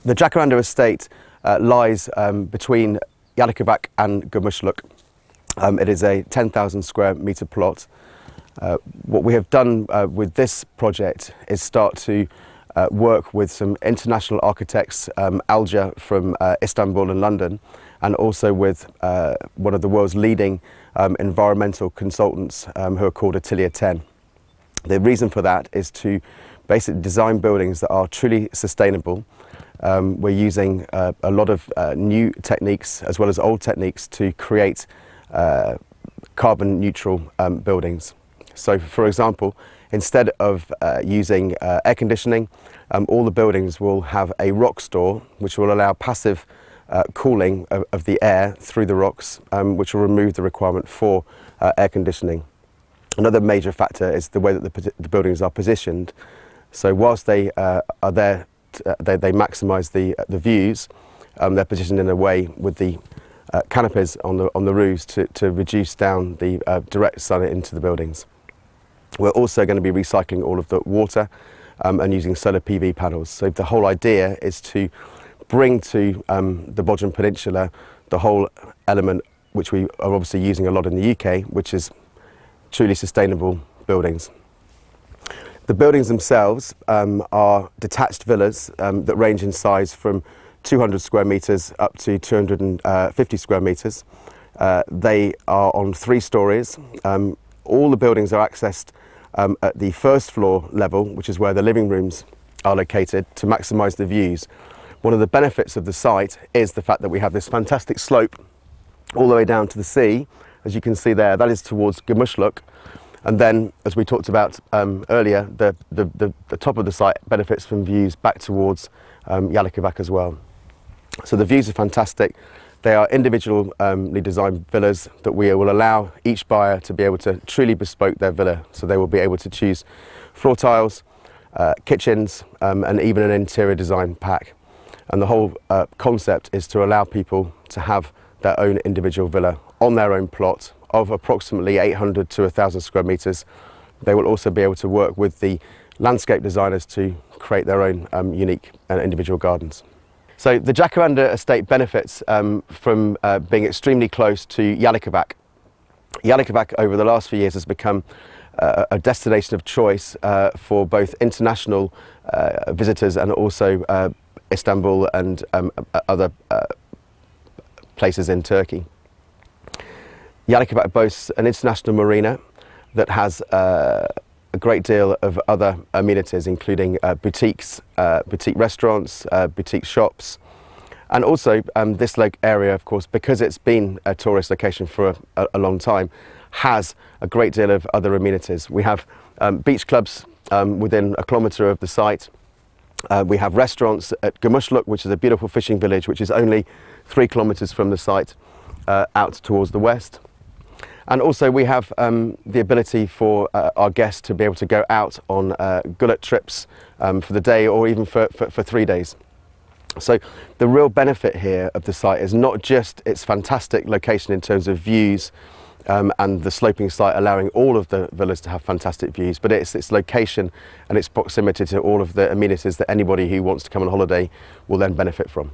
The Jacaranda estate lies between Jacaranda and Gumushlook. It is a 10,000 square metre plot. What we have done with this project is start to work with some international architects, Alja from Istanbul and London, and also with one of the world's leading environmental consultants who are called Atelier 10. The reason for that is to basically design buildings that are truly sustainable. We're using a lot of new techniques as well as old techniques to create carbon neutral buildings. So for example, instead of using air conditioning, all the buildings will have a rock store which will allow passive cooling of the air through the rocks, which will remove the requirement for air conditioning. Another major factor is the way that the buildings are positioned. So whilst they are there, they maximise the views, they're positioned in a way with the canopies on the roofs to reduce down the direct sun into the buildings. We're also going to be recycling all of the water and using solar PV panels. So the whole idea is to bring to the Bodrum Peninsula the whole element which we are obviously using a lot in the UK, which is truly sustainable buildings. The buildings themselves are detached villas that range in size from 200 square metres up to 250 square metres. They are on 3 stories. All the buildings are accessed at the first floor level, which is where the living rooms are located, to maximise the views. One of the benefits of the site is the fact that we have this fantastic slope all the way down to the sea. As you can see there, that is towards Gumushlook. And then, as we talked about earlier, the top of the site benefits from views back towards Jacaranda as well. So the views are fantastic. They are individually designed villas that we will allow each buyer to be able to truly bespoke their villa. So they will be able to choose floor tiles, kitchens, and even an interior design pack. And the whole concept is to allow people to have their own individual villa on their own plot of approximately 800 to 1,000 square metres. They will also be able to work with the landscape designers to create their own unique and individual gardens. So the Jacaranda estate benefits from being extremely close to Jacaranda. Jacaranda over the last few years has become a destination of choice for both international visitors and also Istanbul and other places in Turkey. Jacaranda boasts an international marina that has a great deal of other amenities, including boutiques, boutique restaurants, boutique shops. And also this area, of course, because it's been a tourist location for a long time, has a great deal of other amenities. We have beach clubs within a kilometre of the site. We have restaurants at Gumushlook, which is a beautiful fishing village, which is only 3 kilometres from the site out towards the west. And also we have the ability for our guests to be able to go out on gullet trips for the day or even for 3 days. So the real benefit here of the site is not just its fantastic location in terms of views and the sloping site allowing all of the villas to have fantastic views, but it's its location and its proximity to all of the amenities that anybody who wants to come on holiday will then benefit from.